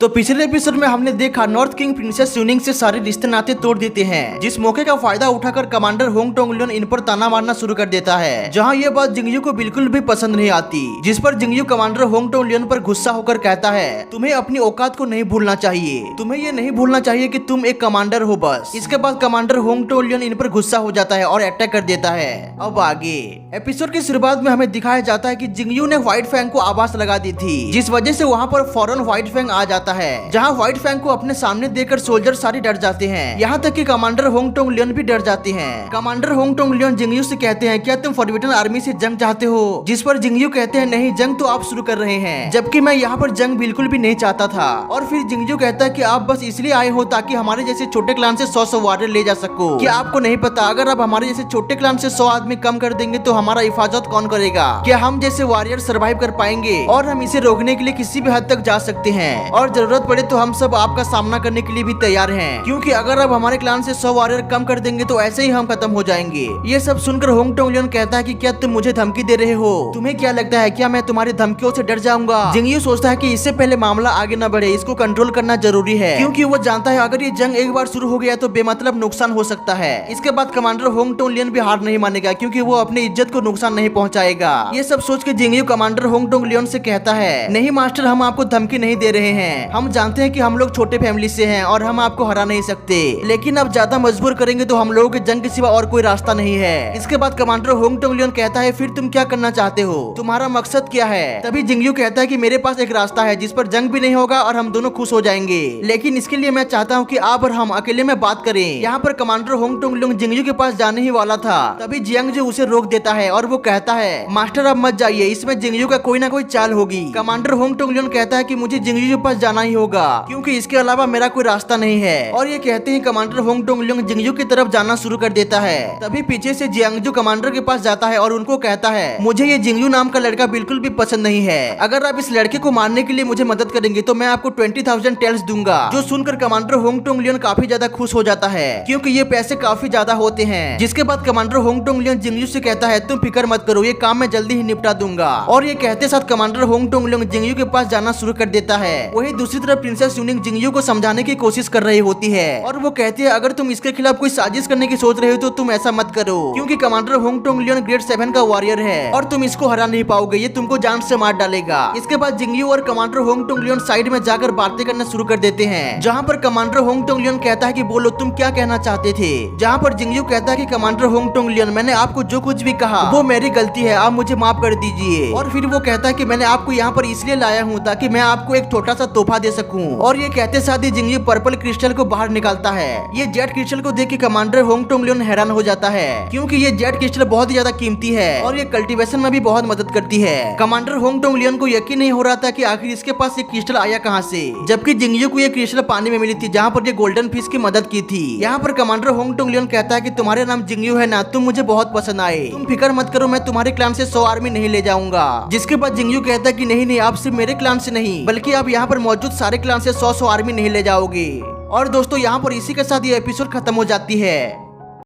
तो पिछले एपिसोड में हमने देखा नॉर्थ किंग प्रिंसेस यूनिंग से सारे रिश्ते नाते तोड़ देते हैं, जिस मौके का फायदा उठाकर कमांडर होंग टोंगलियन इन पर ताना मारना शुरू कर देता है, जहां ये बात जिंगयू को बिल्कुल भी पसंद नहीं आती। जिस पर जिंगयू कमांडर होंग टोंगलियन पर गुस्सा होकर कहता है, तुम्हें अपनी औकात को नहीं भूलना चाहिए, तुम्हें ये नहीं भूलना चाहिए कि तुम एक कमांडर हो बस। इसके बाद कमांडर होंग टोंगलियन इन पर गुस्सा हो जाता है और अटैक कर देता है। अब आगे एपिसोड की शुरुआत में हमें दिखाया जाता है कि जिंगयू ने व्हाइट फैंग को आवाज लगा दी थी, जिस वजह से वहाँ पर फौरन व्हाइट फैंग आ जाता है, जहाँ व्हाइट फैंग को अपने सामने देखकर सोल्जर सारे डर जाते हैं, यहाँ तक कि कमांडर होंग टोंगलियन भी डर जाते हैं। कमांडर होंग टोंगलियन जिंगयू से कहते हैं, क्या तुम फॉरबिडन आर्मी से जंग चाहते हो? जिस पर जिंगयू कहते हैं, नहीं, जंग तो आप शुरू कर रहे हैं, जबकि मैं यहाँ पर जंग बिल्कुल भी नहीं चाहता था। और फिर जिंगयू कहता है कि आप बस इसलिए आए हो ताकि हमारे जैसे छोटे क्लान से 100 वॉरियर ले जा सको। क्या आपको नहीं पता, अगर आप हमारे जैसे छोटे क्लान से 100 आदमी कम कर देंगे तो हमारा हिफाजत कौन करेगा? क्या हम जैसे वॉरियर सर्वाइव कर पाएंगे? और हम इसे रोकने के लिए किसी भी हद तक जा सकते हैं, और जरूरत पड़े तो हम सब आपका सामना करने के लिए भी तैयार हैं, क्योंकि अगर आप हमारे क्लान से 100 वॉरियर कम कर देंगे तो ऐसे ही हम खत्म हो जाएंगे। ये सब सुनकर होंग टोंगलियन कहता है कि क्या तुम मुझे धमकी दे रहे हो? तुम्हें क्या लगता है, क्या मैं तुम्हारी धमकियों से डर जाऊंगा? जिंगयू सोचता है कि इससे पहले मामला आगे न बढ़े, इसको कंट्रोल करना जरूरी है, क्योंकि वो जानता है अगर ये जंग एक बार शुरू हो गया तो बेमतलब नुकसान हो सकता है। इसके बाद कमांडर होंग टोंगलियन भी हार नहीं मानेगा, क्योंकि वो अपनी इज्जत को नुकसान नहीं पहुंचाएगा। ये सब सोच के जिंगयू कमांडर होंग टोंगलियन से कहता है, नहीं मास्टर, हम आपको धमकी नहीं दे रहे हैं, हम जानते हैं कि हम लोग छोटे फैमिली से हैं और हम आपको हरा नहीं सकते, लेकिन अब ज्यादा मजबूर करेंगे तो हम लोगों के जंग के सिवा और कोई रास्ता नहीं है। इसके बाद कमांडर होंग टोंगलियन कहता है, फिर तुम क्या करना चाहते हो? तुम्हारा मकसद क्या है? तभी जिंगयू कहता है कि मेरे पास एक रास्ता है जिस पर जंग भी नहीं होगा और हम दोनों खुश हो जाएंगे, लेकिन इसके लिए मैं चाहता हूँ कि आप और हम अकेले में बात करें। यहाँ पर कमांडर होंग टोंगलियन जिंगयू के पास जाने ही वाला था, तभी जियांग जो उसे रोक देता है और वो कहता है, मास्टर आप मत जाइए, इसमें जिंगयू का कोई ना कोई चाल होगी। कमांडर होंग टोंगलियन कहता है कि मुझे जिंगयू के पास जाना ही होगा, क्योंकि इसके अलावा मेरा कोई रास्ता नहीं है। और ये कहते ही कमांडर होंग टोंगलियन जिंगयू की तरफ जाना शुरू कर देता है। तभी पीछे से जियांगजू कमांडर के पास जाता है और उनको कहता है, मुझे ये जिंगयू नाम का लड़का बिल्कुल भी पसंद नहीं है, अगर आप इस लड़के को मारने के लिए मुझे मदद करेंगे तो मैं आपको 20,000 टेल्स दूंगा। जो सुनकर कमांडर होंग टोंगलियन काफी ज्यादा खुश हो जाता है, क्योंकि ये पैसे काफी ज्यादा होते हैं। जिसके बाद कमांडर होंग टोंगलियन जिंगयू से कहता है, तुम फिक्र मत करो, ये काम मैं जल्दी ही निपटा दूंगा। और ये कहते साथ कमांडर होंग टोंगलियन जिंगयू के पास जाना शुरू कर देता है। वही दूसरी तरफ प्रिंसेस यूनिंग जिंगयू को समझाने की कोशिश कर रही होती है, और वो कहती है, अगर तुम इसके खिलाफ कोई साजिश करने की सोच रहे हो तो तुम ऐसा मत करो, क्योंकि कमांडर होंग टोंगलियन ग्रेड 7 का वॉरियर है और तुम इसको हरा नहीं पाओगे, ये तुमको जान से मार डालेगा। इसके बाद जिंगयू और कमांडर होंग टोंगलियन साइड में जाकर बातें करना शुरू कर देते हैं, जहाँ पर कमांडर होंग टोंगलियन कहता है कि बोलो, तुम क्या कहना चाहते थे? जहाँ पर जिंगयू कहता है कि कमांडर होंग टोंगलियन, मैंने आपको जो कुछ भी कहा वो मेरी गलती है, आप मुझे माफ कर दीजिए। और फिर वो कहता है कि मैंने आपको यहाँ पर इसलिए लाया हूँ ताकि मैं आपको एक छोटा सा तोहफा दे सकूं। और ये कहते साथ ही जिंगयू पर्पल क्रिस्टल को बाहर निकालता है। ये जेट क्रिस्टल को देख के कमांडर होंग टोंगलियन हैरान हो जाता है, क्योंकि ये जेट क्रिस्टल बहुत ही ज्यादा कीमती है और ये कल्टीवेशन में भी बहुत मदद करती है। कमांडर होंग टोंगलियन को यकीन नहीं हो रहा था कि आखिर इसके पास ये क्रिस्टल आया कहाँ से, जबकि जिंगयू को ये क्रिस्टल पानी में मिली थी, जहाँ पर ये गोल्डन फिश की मदद की थी। यहाँ पर कमांडर होंग टोंगलियन कहता है कि तुम्हारे नाम जिंगयू है ना, तुम मुझे बहुत पसंद आए, तुम फिक्र मत करो, मैं तुम्हारे क्लान से 100 आर्मी नहीं ले जाऊंगा। जिसके बाद जिंगयू कहता है कि नहीं नहीं, आप सिर्फ मेरे क्लान से नहीं बल्कि आप यहाँ पर मौजूद सारे क्लान से 100 आर्मी नहीं ले जाओगे। और दोस्तों, यहाँ पर इसी के साथ ये एपिसोड खत्म हो जाती है।